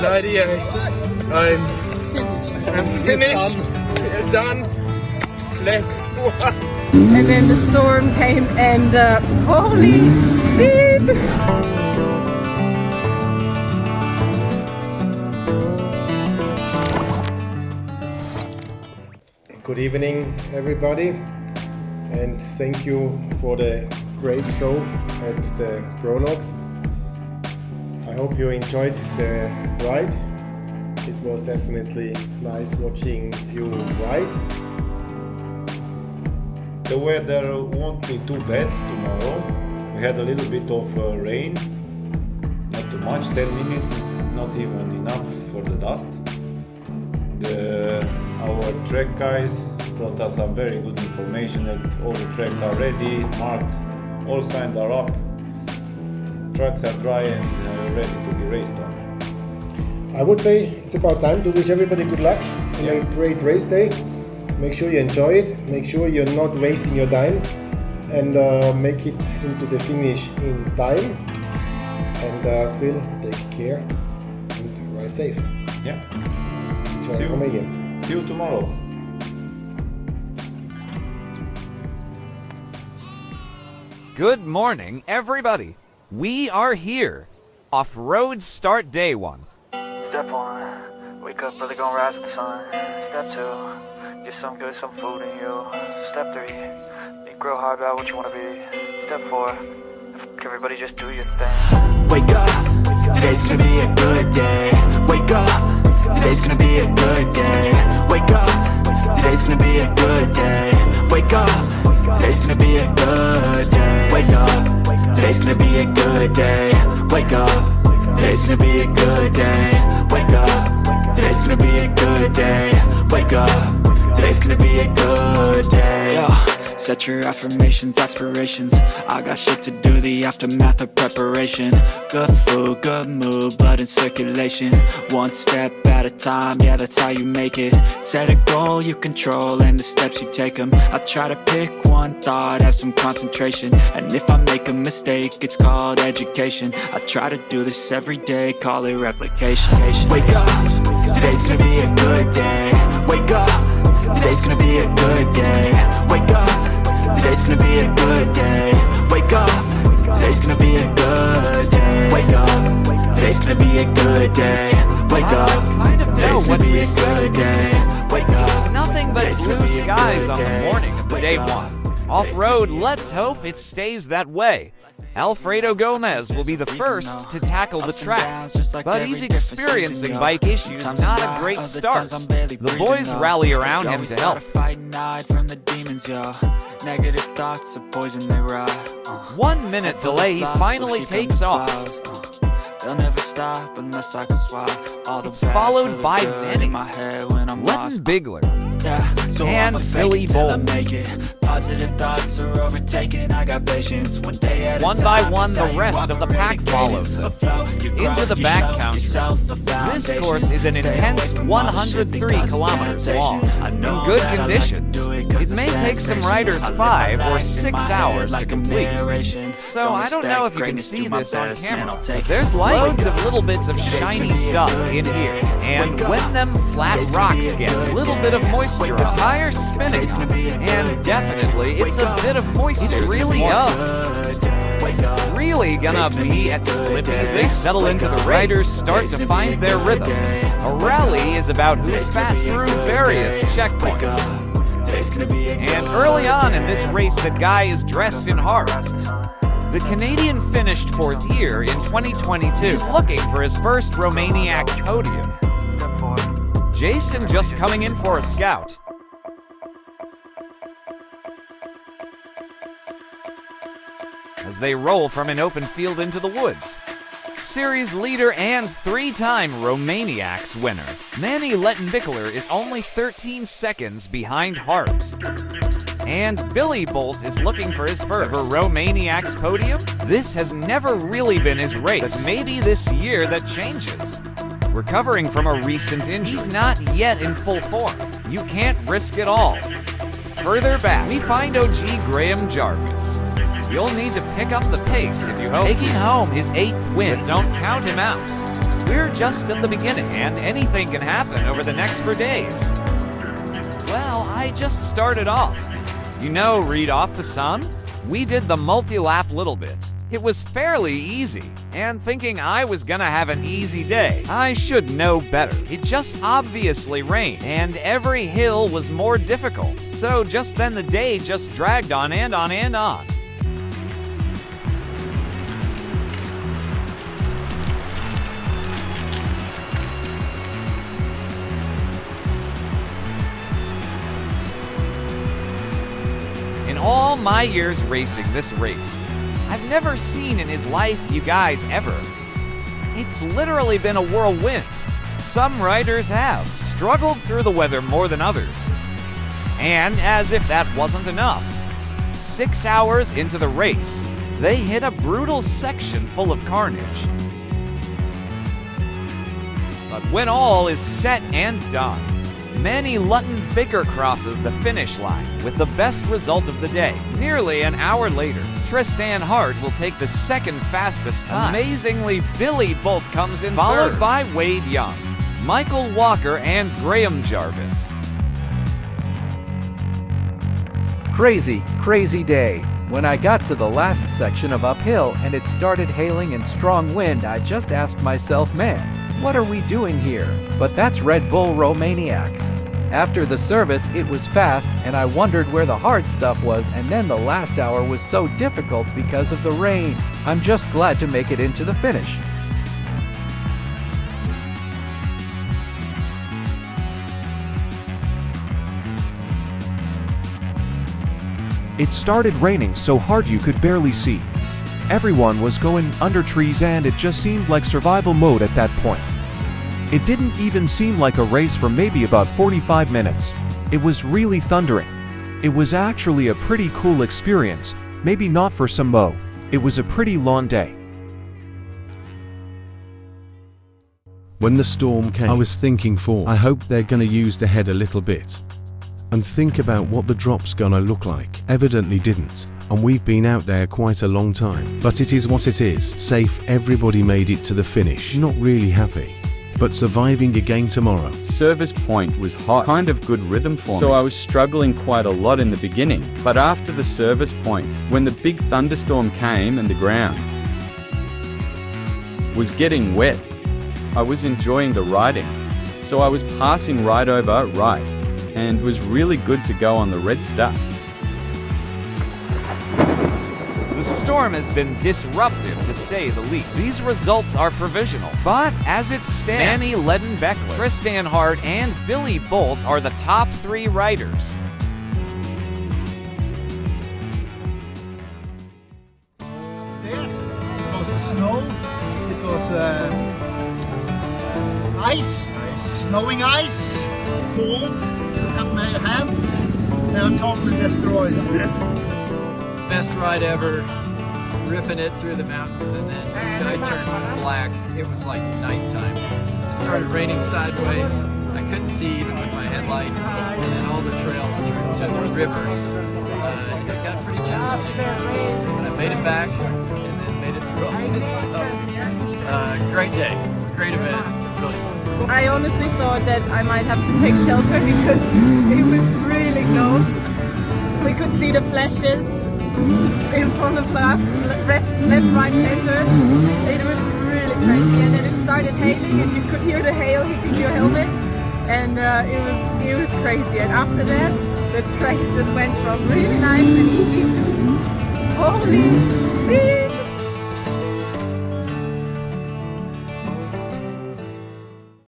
98. I'm finished. We're done. Flex. And then the storm came and holy beep! Good evening, everybody, and thank you for the great show at the prologue. I hope you enjoyed the ride. It was definitely nice watching you ride. The weather won't be too bad tomorrow. We had a little bit of rain, not too much, 10 minutes is not even enough for the dust. Our track guys brought us some very good information that all the tracks are ready, marked, all signs are up, trucks are dry and ready to be raced on. I would say it's about time to wish everybody good luck and a great race day. Make sure you enjoy it, make sure you're not wasting your time, and make it into the finish in time, and still take care and ride safe. Yeah. Enjoy Romania. See you tomorrow. Good morning, everybody. We are here. Off-road start day one. Step 1, wake up early, gonna rise with the sun. Step 2, get some food in you. Step 3, think real hard about what you wanna be. Step 4, everybody just do your thing. Wake up, today's gonna be a good day. Wake up, today's gonna be a good day. Wake up, today's gonna be a good day. Wake up, today's gonna be a good day. Wake up, today's gonna be a good day. Wake up, today's gonna be a good day. Wake up, today's gonna be a good day. Wake up, today's gonna be a good day. Yo, set your affirmations, aspirations. I got shit to do, the aftermath of preparation. Good food, good mood, blood in circulation. One step at a time, yeah, that's how you make it. Set a goal you control and the steps you take them. I try to pick one thought, have some concentration. And if I make a mistake, it's called education. I try to do this every day, call it replication. Wake up, today's gonna be a good day. Wake up, today's gonna be a good day. Wake up, today's gonna be a good day. Wake up, today's gonna be a good day. Wake up, today's gonna be a good day. Wake up, Kind of know today's what gonna be to a good expect. day. Wake up, It's nothing but today's gonna blue be a skies good on the day. morning of Wake day up, one. today's Off-road, gonna be a let's hope it stays that way. Alfredo Gomez will be the first to tackle the track, but he's experiencing bike issues, not a great start. The boys rally around him to help. Negative thoughts are poison, they rot. 1 minute delay, he finally takes off. They'll never stop unless I can swap all the It's followed by many. in my head when I'm lost. Lettenbichler Yeah, so and I'ma fake Billy it till I Bolts. make it. Positive thoughts are overtaken. I got patience. One day at a One by time. one, That's how the you rest of the pack operate. follows Cadence them. of flow. You grow, into the you back show counter. yourself a This foundation. course is an Stay intense away from all the shit that 103 causes kilometers long. temptation. I know In good that I like to conditions. do It 'cause may it's take some sensation. riders I live 5 my or life in 6 my head hours to like a complete. narration. So Don't I don't know if you can expect see greatness this to on my best, man, camera, I'll take but there's it. loads of little bits of shiny stuff in here. And when them flat rocks get a little bit of moisture, the tire's spinning. And definitely, it's a bit of moisture. It's really really gonna be at slippy as they settle into the riders start to find their rhythm. A rally is about who's fast through various checkpoints. And early on in this race, the guy is dressed in Hart. The Canadian finished 4th year in 2022. He's looking for his first Romaniacs podium. Step 4, Jason just coming in for a scout. As they roll from an open field into the woods. Series leader and 3-time Romaniacs winner, Manuel Lettenbichler is only 13 seconds behind Hart. And Billy Bolt is looking for his first ever Romaniacs podium. This has never really been his race, but maybe this year that changes. Recovering from a recent injury, he's not yet in full form. You can't risk it all. Further back, we find OG Graham Jarvis. You'll need to pick up the pace if you hope. Taking home his 8th win, but don't count him out. We're just at the beginning, and anything can happen over the next 4 days. Well, I just started off. You know, read off the sun? We did the multi-lap little bit. It was fairly easy, and thinking I was gonna have an easy day, I should know better. It just obviously rained, and every hill was more difficult. So just then the day just dragged on and on and on. In all my years racing this race, I've never seen in his life you guys ever. It's literally been a whirlwind. Some riders have struggled through the weather more than others. And as if that wasn't enough, 6 hours into the race, they hit a brutal section full of carnage. But when all is set and done, Manuel Lettenbichler crosses the finish line with the best result of the day. Nearly an hour later, Trystan Hart will take the second fastest time. Amazingly, Billy Bolt comes in followed by Wade Young, Michael Walker, and Graham Jarvis. Crazy day. When I got to the last section of uphill and it started hailing and strong wind, I just asked myself, man, what are we doing here? But that's Red Bull Romaniacs. After the service, it was fast, and I wondered where the hard stuff was, and then the last hour was so difficult because of the rain. I'm just glad to make it into the finish. It started raining so hard you could barely see. Everyone was going under trees and it just seemed like survival mode at that point. It didn't even seem like a race for maybe about 45 minutes. It was really thundering. It was actually a pretty cool experience, maybe not for some Mo. It was a pretty long day. When the storm came, I was thinking I hope they're gonna use the head a little bit and think about what the drop's gonna look like. Evidently didn't, and we've been out there quite a long time. But it is what it is. Safe, everybody made it to the finish. Not really happy, but surviving again tomorrow. Service point was hot, kind of good rhythm for me. So I was struggling quite a lot in the beginning. But after the service point, when the big thunderstorm came and the ground was getting wet, I was enjoying the riding. So I was passing right over right, and was really good to go on the red stuff. The storm has been disruptive, to say the least. These results are provisional, but as it stands, Manuel Lettenbichler, Trystan Hart, and Billy Bolt are the top 3 riders. It was snow, it was ice, snowing ice, cold. Look at my hands, they are totally destroyed. Best ride ever, ripping it through the mountains, and then the sky turned black. It was like nighttime. It started raining sideways. I couldn't see even with my headlight, and then all the trails turned to rivers. And it got pretty challenging. But I made it back, and then made it through all this stuff. Great day, great event, really fun. I honestly thought that I might have to take shelter because it was really close. We could see the flashes in front of us, left, right, center. It was really crazy, and then it started hailing, and you could hear the hail hitting your helmet, and it was crazy. And after that, the tracks just went from really nice and easy to holy beep.